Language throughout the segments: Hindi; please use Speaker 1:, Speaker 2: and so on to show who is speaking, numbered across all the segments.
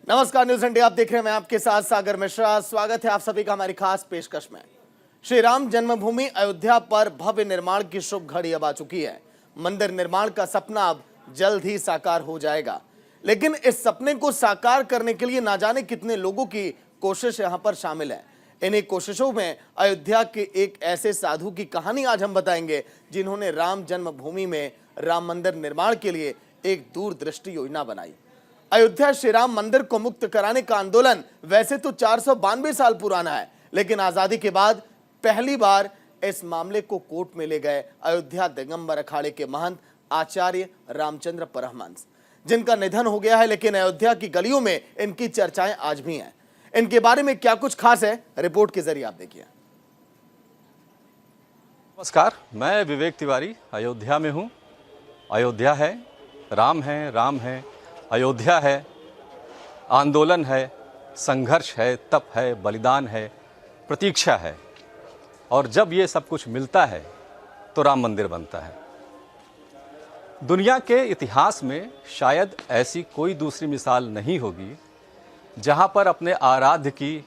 Speaker 1: नमस्कार, न्यूज इंडिया आप देख रहे हैं। मैं आपके साथ सागर मिश्रा। स्वागत है आप सभी का हमारी खास पेशकश में। श्री राम जन्मभूमि अयोध्या पर भव्य निर्माण की शुभ घड़ी अब आ चुकी है। मंदिर निर्माण का सपना अब जल्द ही साकार हो जाएगा, लेकिन इस सपने को साकार करने के लिए ना जाने कितने लोगों की कोशिश यहां पर शामिल है। इन्हीं कोशिशों में अयोध्या के एक ऐसे साधु की कहानी आज हम बताएंगे, जिन्होंने राम जन्मभूमि में राम मंदिर निर्माण के लिए एक दूरदृष्टि योजना बनाई। अयोध्या श्री राम मंदिर को मुक्त कराने का आंदोलन वैसे तो 492 साल पुराना है, लेकिन आजादी के बाद पहली बार इस मामले को कोर्ट में ले गए अयोध्या दिगंबर अखाड़े के महंत आचार्य रामचंद्र परमहंस, जिनका निधन हो गया है, लेकिन अयोध्या की गलियों में इनकी चर्चाएं आज भी हैं। इनके बारे में क्या कुछ खास है, रिपोर्ट के जरिए आप देखिए।
Speaker 2: नमस्कार, मैं विवेक तिवारी अयोध्या में हूँ। अयोध्या है, राम है, अयोध्या है, आंदोलन है, संघर्ष है, तप है, बलिदान है, प्रतीक्षा है, और जब ये सब कुछ मिलता है तो राम मंदिर बनता है। दुनिया के इतिहास में शायद ऐसी कोई दूसरी मिसाल नहीं होगी जहाँ पर अपने आराध्य की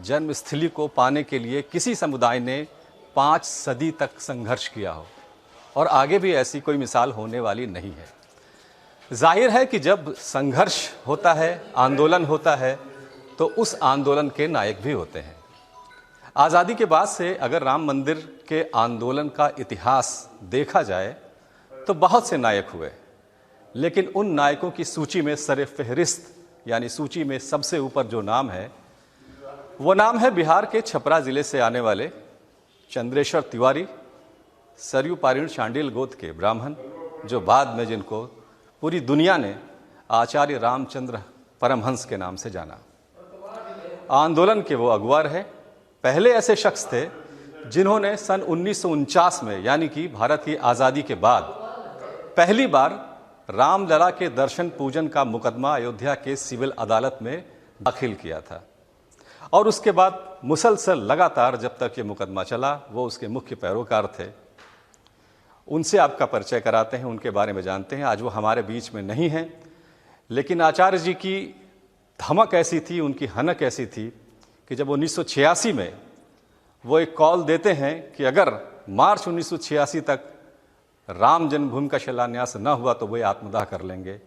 Speaker 2: जन्मस्थली को पाने के लिए किसी समुदाय ने 5 सदी तक संघर्ष किया हो, और आगे भी ऐसी कोई मिसाल होने वाली नहीं है। जाहिर है कि जब संघर्ष होता है, आंदोलन होता है, तो उस आंदोलन के नायक भी होते हैं। आज़ादी के बाद से अगर राम मंदिर के आंदोलन का इतिहास देखा जाए तो बहुत से नायक हुए, लेकिन उन नायकों की सूची में सर-ए-फ़हरिस्त यानी सूची में सबसे ऊपर जो नाम है, वो नाम है बिहार के छपरा ज़िले से आने वाले चंद्रेश्वर तिवारी, सरयू पारीण शांडिल गोत्र के ब्राह्मण, जो बाद में जिनको पूरी दुनिया ने आचार्य रामचंद्र परमहंस के नाम से जाना। आंदोलन के वो अगुवा रहे। पहले ऐसे शख्स थे जिन्होंने सन 1949 में, यानी कि भारत की आज़ादी के बाद पहली बार रामलला के दर्शन पूजन का मुकदमा अयोध्या के सिविल अदालत में दाखिल किया था, और उसके बाद मुसलसल लगातार जब तक ये मुकदमा चला, वो उसके मुख्य पैरोकार थे। उनसे आपका परिचय कराते हैं, उनके बारे में जानते हैं। आज वो हमारे बीच में नहीं हैं, लेकिन आचार्य जी की धमक ऐसी थी, उनकी हनक ऐसी थी कि जब 1986 में वो एक कॉल देते हैं कि अगर मार्च 1986 तक राम जन्मभूमि का शिलान्यास न हुआ तो वे आत्मदाह कर लेंगे।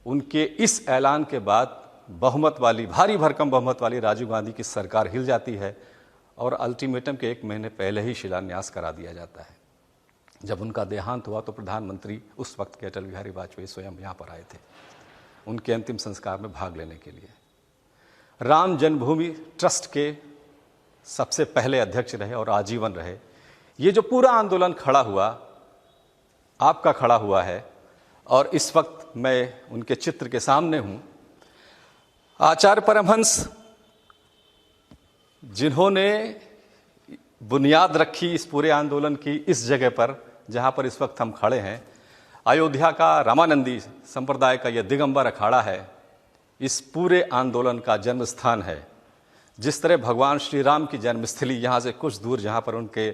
Speaker 2: उनके इस ऐलान के बाद बहुमत वाली, भारी भरकम बहुमत वाली राजीव गांधी की सरकार हिल जाती है, और अल्टीमेटम के 1 महीने पहले ही शिलान्यास करा दिया जाता है। जब उनका देहांत हुआ तो प्रधानमंत्री उस वक्त के अटल बिहारी वाजपेयी स्वयं यहाँ पर आए थे उनके अंतिम संस्कार में भाग लेने के लिए। राम जन्मभूमि ट्रस्ट के सबसे पहले अध्यक्ष रहे और आजीवन रहे। ये जो पूरा आंदोलन खड़ा हुआ, आपका खड़ा हुआ है, और इस वक्त मैं उनके चित्र के सामने हूँ। आचार्य परमहंस, जिन्होंने बुनियाद रखी इस पूरे आंदोलन की, इस जगह पर जहाँ पर इस वक्त हम खड़े हैं, अयोध्या का रामानंदी संप्रदाय का यह दिगंबर अखाड़ा है, इस पूरे आंदोलन का जन्म स्थान है। जिस तरह भगवान श्री राम की जन्मस्थली यहाँ से कुछ दूर जहाँ पर उनके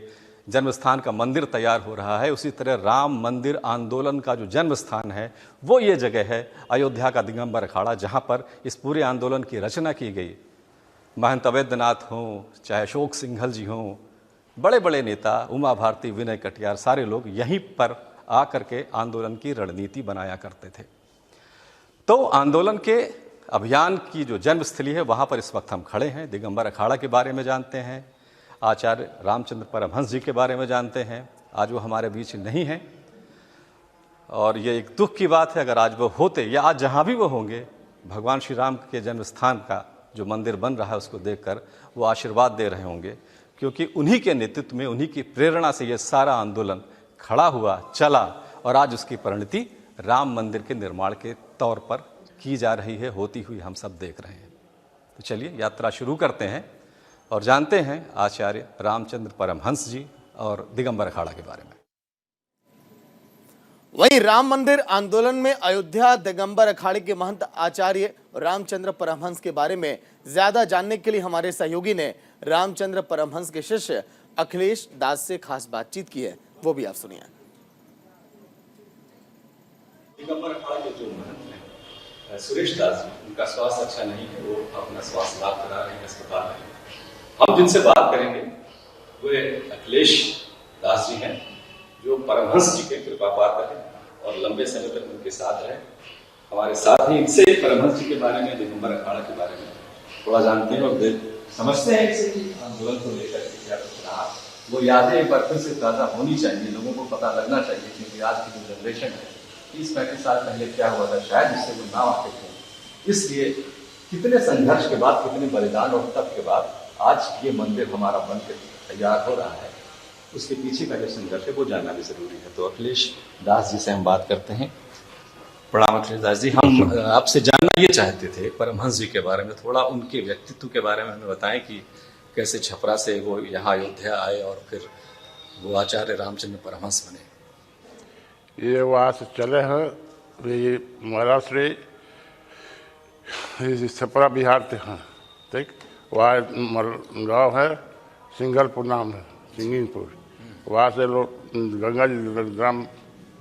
Speaker 2: जन्म स्थान का मंदिर तैयार हो रहा है, उसी तरह राम मंदिर आंदोलन का जो जन्म स्थान है वो ये जगह है, अयोध्या का दिगंबर अखाड़ा, जहाँ पर इस पूरे आंदोलन की रचना की गई। महंत अवैधनाथ हों, चाहे अशोक सिंघल जी हों, बड़े बड़े नेता, उमा भारती, विनय कटियार, सारे लोग यहीं पर आकर के आंदोलन की रणनीति बनाया करते थे। तो आंदोलन के अभियान की जो जन्मस्थली है वहाँ पर इस वक्त हम खड़े हैं। दिगंबर अखाड़ा के बारे में जानते हैं, आचार्य रामचंद्र परमहंस जी के बारे में जानते हैं। आज वो हमारे बीच नहीं हैं, और ये एक दुख की बात है। अगर आज वो होते, या आज जहाँ भी वो होंगे, भगवान श्री राम के जन्म स्थान का जो मंदिर बन रहा है उसको देखकर वो आशीर्वाद दे रहे होंगे, क्योंकि उन्हीं के नेतृत्व में, उन्हीं की प्रेरणा से ये सारा आंदोलन खड़ा हुआ, चला, और आज उसकी परिणति राम मंदिर के निर्माण के तौर पर की जा रही है, होती हुई हम सब देख रहे हैं। तो चलिए यात्रा शुरू करते हैं और जानते हैं आचार्य रामचंद्र परमहंस जी और दिगंबर अखाड़ा के बारे में।
Speaker 1: वहीं राम मंदिर आंदोलन में अयोध्या दिगंबर अखाड़े के महंत आचार्य रामचंद्र परमहंस के बारे में ज्यादा जानने के लिए हमारे सहयोगी ने रामचंद्र परमहंस के शिष्य अखिलेश दास से खास बातचीत की है, वो भी आप सुनिए।
Speaker 2: दिगंबर अखाड़ा के जो महंत हैं सुरेश दास जी, उनका स्वास्थ्य अच्छा नहीं है, वो अपना स्वास्थ्य लाभ करा रहे हैं अस्पताल में। हम जिनसे बात करेंगे वे अखिलेश दास जी हैं, जो परमहंस जी के कृपा पात्र हैं और लंबे समय तक उनके साथ रहे। हमारे साथ ही इनसे परमहंस जी के बारे में, दिगंबर अखाड़ा के बारे में थोड़ा जानते हैं और समझते हैं इसे कि आंदोलन को लेकर के क्या कुछ रहा, वो यादें एक बार फिर से ताज़ा होनी चाहिए, लोगों को पता लगना चाहिए, क्योंकि आज की जो जनरेशन है 30-35 साल पहले क्या हुआ था शायद इससे वो ना वाकिफ थे। इसलिए कितने संघर्ष के बाद, कितने बलिदान और तप के बाद आज ये मंदिर हमारा बन के तैयार हो रहा है, उसके पीछे का जो संघर्ष है वो जानना भी जरूरी है। तो अखिलेश दास जी से हम बात करते हैं। प्रणाम अखिलेश दास जी, हम आपसे जानना ये चाहते थे परमहंस जी के बारे में, थोड़ा उनके व्यक्तित्व के बारे में हमें बताएं कि कैसे छपरा से वो यहाँ अयोध्या आए और फिर वो आचार्य रामचंद्र परमहंस बने।
Speaker 3: ये वहाँ से चले हैं, ये महाराष्ट्र छपरा बिहार से हैं, ठीक। वहाँ गाँव है सिंगलपुर नाम है, सिंगिनपुर। वहाँ से लोग गंगा जी ग्राम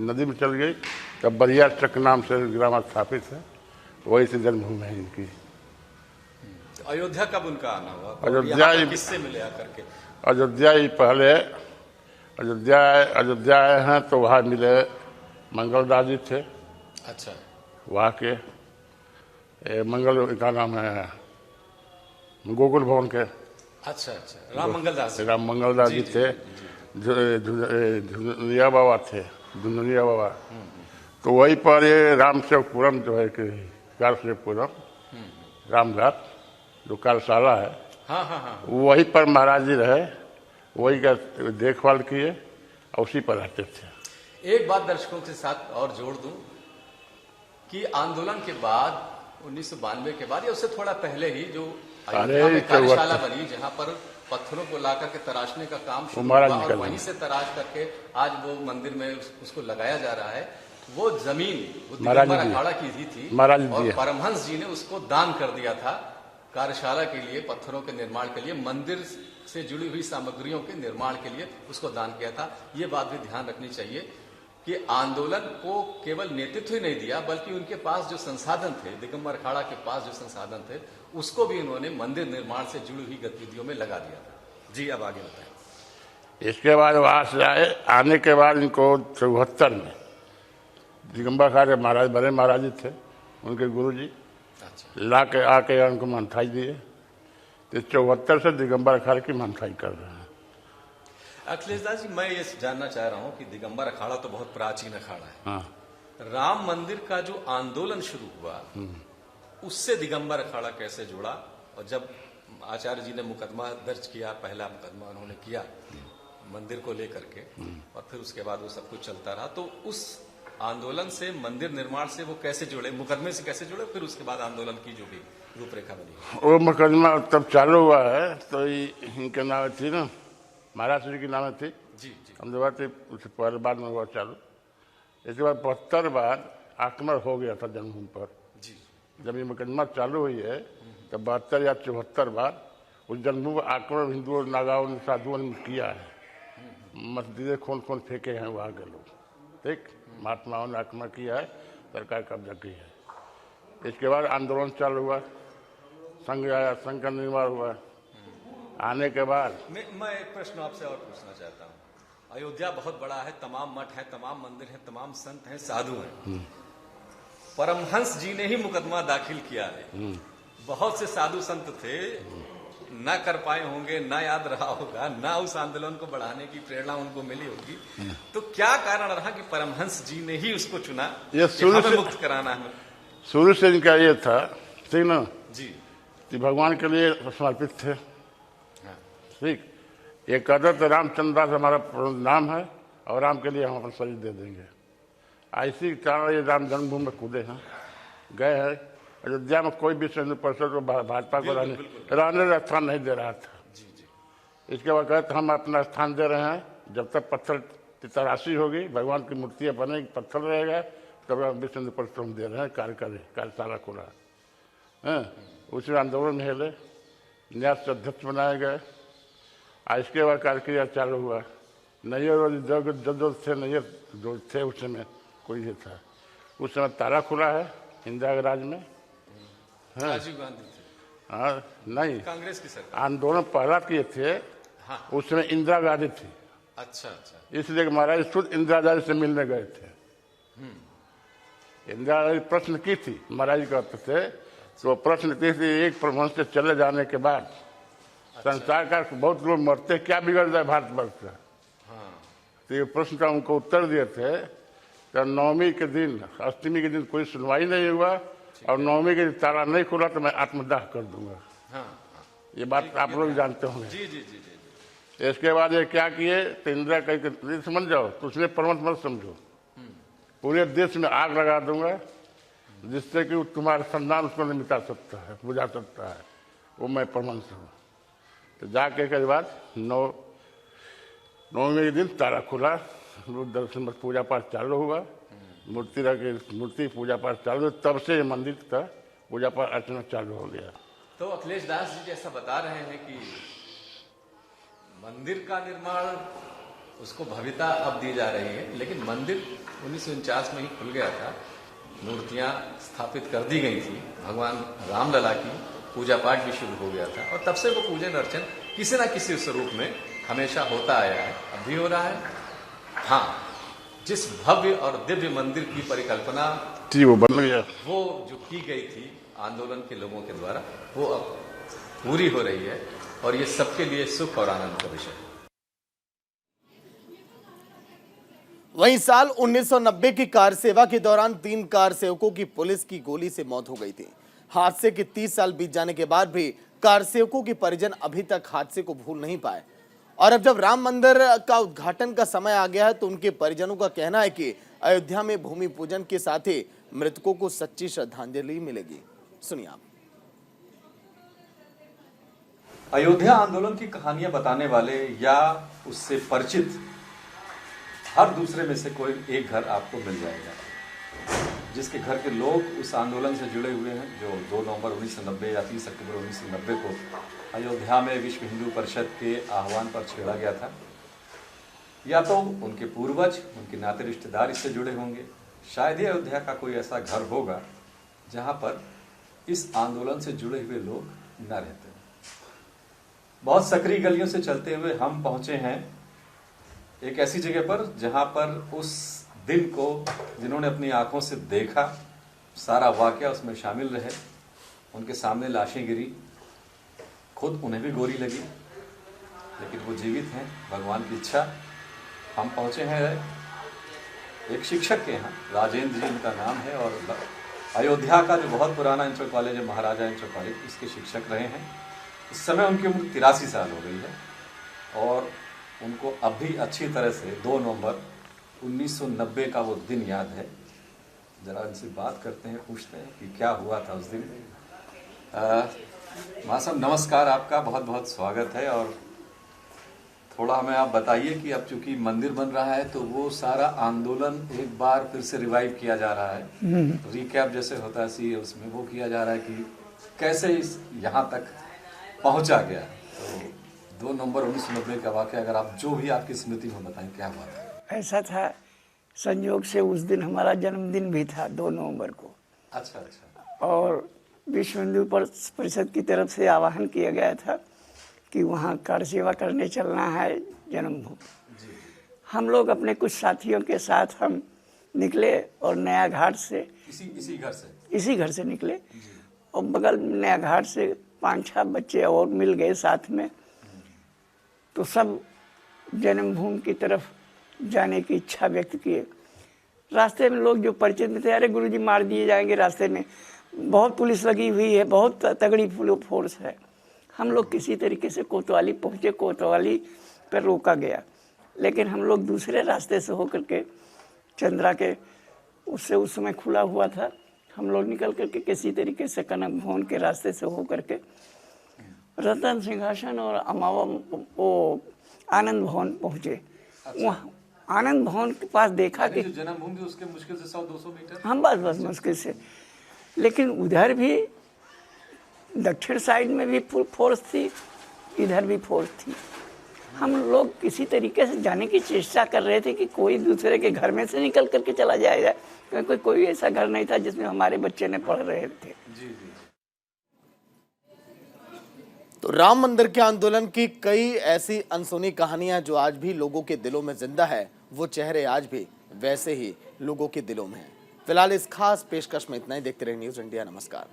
Speaker 3: नदी में चल गई, तब बलिया चक नाम से ग्राम स्थापित है, वही से जन्मभूमि है इनकी।
Speaker 2: अयोध्या कब उनका आना हुआ?
Speaker 3: अयोध्या
Speaker 2: किससे मिले आकर के?
Speaker 3: अयोध्या ही पहले अयोध्या आए हैं तो वहाँ मिले मंगलदास जी थे।
Speaker 2: अच्छा।
Speaker 3: वहाँ के मंगल का नाम है गोकुल भवन के।
Speaker 2: अच्छा, राम मंगलदास
Speaker 3: जी थे। धुनिया बाबा थे, धुनिया बाबा। तो वहीं पर ये रामसेवकपुरम जो है कि कारसेवकपुरम रामघाट जो कार्यशाला है,
Speaker 2: हाँ।
Speaker 3: वहीं पर महाराज जी रहे, वही का देखभाल किए और उसी पर रहते थे।
Speaker 2: एक बात दर्शकों के साथ और जोड़ दूं कि आंदोलन के बाद 1992 के बाद या उससे थोड़ा पहले ही जो अयोध्या में कार्यशाला बनी, जहां पर पत्थरों को लाकर के तराशने का काम शुरू हुआ और वहीं से तराश करके आज वो मंदिर में उसको लगाया जा रहा है, वो जमीन दिगंबर अखाड़ा की ही थी और परमहंस जी ने उसको दान कर दिया था कार्यशाला के लिए, पत्थरों के निर्माण के लिए, मंदिर से जुड़ी हुई सामग्रियों के निर्माण के लिए उसको दान किया था। ये बात भी ध्यान रखनी चाहिए कि आंदोलन को केवल नेतृत्व ही नहीं दिया, बल्कि उनके पास जो संसाधन थे, दिगंबर अखाड़ा के पास जो संसाधन थे, उसको भी उन्होंने मंदिर निर्माण से जुड़ी हुई गतिविधियों में लगा दिया था। जी, अब आगे बताएं।
Speaker 3: इसके बाद वहां से आने के बाद इनको 74 में दिगंबर अखाड़े महाराज बड़े महाराज जी थे, उनके गुरु जी ला के आके उनको मनथाई दिए। तो 74 से दिगंबर अखाड़े की मनथाई कर रहे हैं।
Speaker 2: अखिलेश दास जी, मैं ये जानना चाह रहा हूँ कि दिगंबर अखाड़ा तो बहुत प्राचीन अखाड़ा है।
Speaker 3: हाँ।
Speaker 2: राम मंदिर का जो आंदोलन शुरू हुआ उससे दिगंबर अखाड़ा कैसे जुड़ा? और जब आचार्य जी ने मुकदमा दर्ज किया, पहला मुकदमा उन्होंने किया मंदिर को लेकर के, और फिर उसके बाद वो सब कुछ चलता रहा, तो उस आंदोलन से, मंदिर निर्माण से वो कैसे जुड़े, मुकदमे से कैसे जुड़े, फिर उसके बाद आंदोलन की जो भी रूपरेखा बनी?
Speaker 3: वो मुकदमा तब चालू हुआ है तो इनके नाम थी ना, महाराष्ट्र जी की नाम थी।
Speaker 2: जी।
Speaker 3: अहमदाबाद थे, उससे पहले बाद में हुआ चालू। इसके बाद 72 बाद आक्रमण हो गया था जन्मभूमि पर।
Speaker 2: जी।
Speaker 3: जब ये मुकदमा चालू हुई है तब 72 या 74 बाद उस जन्मभूमि आक्रमण हिंदुओं, नागाओं, साधुओं ने किया है। मस्जिदें खोन फेंके हैं वहाँ के लोग, ठीक। महात्माओं ने आक्रमण किया है, सरकार कब्जा की है। इसके बाद आंदोलन चालू हुआ, संघ आया, संघ का निर्माण हुआ। आने के बाद
Speaker 2: मैं एक प्रश्न आपसे और पूछना चाहता हूँ। अयोध्या बहुत बड़ा है, तमाम मठ है, तमाम मंदिर है, तमाम संत हैं, साधु हैं। परमहंस जी ने ही मुकदमा दाखिल किया है। बहुत से साधु संत थे, ना कर पाए होंगे, ना याद रहा होगा, ना उस आंदोलन को बढ़ाने की प्रेरणा उनको मिली होगी, तो क्या कारण रहा कि परमहंस जी ने ही उसको चुना,
Speaker 3: ये शुरू से
Speaker 2: मुक्त कराना है?
Speaker 3: शुरू से इनका ये था, ठीक ना
Speaker 2: जी,
Speaker 3: कि भगवान के लिए समर्पित थे, ठीक। ये कहते थे रामचंद्र दास हमारा नाम है और राम के लिए हम अपना शरीर दे देंगे। ऐसी कारण ये राम जन्मभूमि में कूदे हैं, गए हैं। अयोध्या में कोई भी हिंदू परिषद को भाजपा को रहने स्थान नहीं दे रहा था। इसके बाद कहते हम अपना स्थान दे रहे हैं, जब तक पत्थर की तराशी होगी, भगवान की मूर्तियाँ बनेगी, पत्थर रहेगा, तब विश्व हिंदू परिषद हम दे रहे हैं, कार्यशाला खुला है। उसी आंदोलन हिले, न्यास अध्यक्ष बनाए गए। इसके बाद कार्यक्रिया चालू हुआ। नैयर जो थे, नैयर जो थे उस समय कोई नहीं था। उस समय ताला खुला है, इंदिरा के राज में।
Speaker 2: राजीव गांधी थे,
Speaker 3: हाँ नहीं,
Speaker 2: कांग्रेस की सरकार।
Speaker 3: आंदोलन पहला किए थे,
Speaker 2: हाँ।
Speaker 3: उस समय इंदिरा गांधी थी,
Speaker 2: अच्छा अच्छा।
Speaker 3: इसलिए महाराज खुद इंदिरा गांधी से मिलने गए थे। इंदिरा गांधी प्रश्न की थी, महाराज कहते थे, तो प्रश्न की थी एक प्रबंध से चले जाने के बाद संसार का बहुत लोग मरते, क्या बिगड़ जाए भारतवर्ष का। तो ये प्रश्न का उनको उत्तर दिए थे। तो नवमी के दिन, अष्टमी के दिन कोई सुनवाई नहीं हुआ और नवमी के दिन ताला नहीं खुला तो मैं आत्मदाह कर दूंगा। ये बात आप लोग जानते होंगे।
Speaker 2: जी जी जी जी।
Speaker 3: इसके बाद ये क्या किए, तो इंदिरा कहीं समझ जाओ, तो उसने प्रबंध मत समझो, पूरे देश में आग लगा दूंगा जिससे कि तुम्हारा संतान उसको नहीं मिटा सकता है, बुझा सकता है, वो मैं प्रबंध हूँ। तो जाके के बाद नवमी के दिन ताला खुला, दर्शन में पूजा पाठ चालू हुआ, मूर्ति रखे, मूर्ति पूजा पाठ चालू हुआ, तब से ये मंदिर का पूजा पाठ अर्चना चालू हो गया।
Speaker 2: तो अखिलेश दास जी जैसा बता रहे हैं कि मंदिर का निर्माण, उसको भव्यता अब दी जा रही है, लेकिन मंदिर 1949 में ही खुल गया था, मूर्तियां स्थापित कर दी गई थी, भगवान रामलला की पूजा पाठ भी शुरू हो गया था और तब से वो पूजन अर्चन किसी न किसी स्वरूप में हमेशा होता आया है, अब भी हो रहा है। हाँ, जिस भव्य और दिव्य मंदिर की परिकल्पना
Speaker 3: जी वो बन गया,
Speaker 2: वो जो की गई थी आंदोलन के लोगों के द्वारा, वो अब पूरी हो रही है और ये सबके लिए सुख और आनंद का विषय है।
Speaker 1: वहीं साल 1990 की कार सेवा के दौरान 3 कार सेवकों की पुलिस की गोली से मौत हो गई थी। हादसे के 30 साल बीत जाने के बाद भी कार सेवकों के परिजन अभी तक हादसे को भूल नहीं पाए और अब जब राम मंदिर का उद्घाटन का समय आ गया है तो उनके परिजनों का कहना है कि अयोध्या में भूमि पूजन के साथ ही मृतकों को सच्ची श्रद्धांजलि मिलेगी। सुनिए आप।
Speaker 2: अयोध्या आंदोलन की कहानियां बताने वाले या उससे परिचित हर दूसरे में से कोई एक घर आपको मिल जाएगा जिसके घर के लोग उस आंदोलन से जुड़े हुए हैं जो 2 नवंबर 1990 या 30 अक्टूबर 1990 को अयोध्या में विश्व हिंदू परिषद के आह्वान पर छेड़ा गया था। या तो उनके पूर्वज, उनके नाते रिश्तेदार इससे जुड़े होंगे, शायद ही अयोध्या का कोई ऐसा घर होगा जहां पर इस आंदोलन से जुड़े हुए लोग न रहते। बहुत सकरी गलियों से चलते हुए हम पहुंचे हैं एक ऐसी जगह पर जहां पर उस दिन को जिन्होंने अपनी आंखों से देखा, सारा वाकया उसमें शामिल रहे, उनके सामने लाशें गिरी, खुद उन्हें भी गोली लगी, लेकिन वो जीवित हैं, भगवान की इच्छा। हम पहुंचे हैं एक शिक्षक के यहाँ, राजेंद्र जी इनका नाम है और अयोध्या का जो बहुत पुराना इंटर कॉलेज है, महाराजा इंटर कॉलेज, इसके शिक्षक रहे हैं। इस समय उनकी उम्र 83 साल हो गई है और उनको अभी अच्छी तरह से 2 नवंबर 1990 का वो दिन याद है। जरा इनसे बात करते हैं, पूछते हैं कि क्या हुआ था उस दिन। मां साहब नमस्कार, आपका बहुत बहुत स्वागत है और थोड़ा हमें आप बताइए कि अब चूंकि मंदिर बन रहा है तो वो सारा आंदोलन एक बार फिर से रिवाइव किया जा रहा है, रिकैप जैसे होता है सी, उसमें वो किया जा रहा है कि कैसे इस यहाँ तक पहुंचा गया। तो 2 नवंबर 1990 का वाकया अगर आप जो भी आपकी स्मृति में बताएं, क्या हुआ था?
Speaker 4: ऐसा था, संयोग से उस दिन हमारा जन्मदिन भी था 2 नवंबर को।
Speaker 2: अच्छा अच्छा।
Speaker 4: और विश्व हिंदू परिषद की तरफ से आह्वान किया गया था कि वहाँ कार सेवा करने चलना है जन्मभूमि। हम लोग अपने कुछ साथियों के साथ हम निकले और नया घाट से इसी घर से निकले और बगल में नया घाट से 5-6 बच्चे और मिल गए साथ में। तो सब जन्मभूमि की तरफ जाने की इच्छा व्यक्त किए। रास्ते में लोग जो परिचित में थे, अरे गुरुजी मार दिए जाएंगे, रास्ते में बहुत पुलिस लगी हुई है, बहुत तगड़ी फोर्स है। हम लोग किसी तरीके से कोतवाली पहुँचे, कोतवाली पर रोका गया, लेकिन हम लोग दूसरे रास्ते से होकर के चंद्रा के उससे उस समय खुला हुआ था, हम लोग निकल करके किसी तरीके से कनक भवन के रास्ते से होकर के रतन सिंहासन और अमावा वो आनंद भवन पहुँचे। वहाँ आनंद भवन के पास देखा कि
Speaker 2: जन्मभूमि उसके मुश्किल से 100-200 मीटर,
Speaker 4: हम बस मुश्किल से, लेकिन उधर भी दक्षिण साइड में भी फोर्स थी, इधर भी फोर्स थी। हम लोग किसी तरीके से जाने की चेष्टा कर रहे थे कि कोई दूसरे के घर में से निकल करके चला जाएगा, क्योंकि कोई ऐसा घर नहीं था जिसमें हमारे बच्चे ने पढ़ रहे थे।
Speaker 1: तो राम मंदिर के आंदोलन की कई ऐसी अनसुनी कहानियां जो आज भी लोगों के दिलों में जिंदा है, वो चेहरे आज भी वैसे ही लोगों के दिलों में हैं। फिलहाल इस खास पेशकश में इतना ही। देखते रहिए न्यूज़ इंडिया। नमस्कार।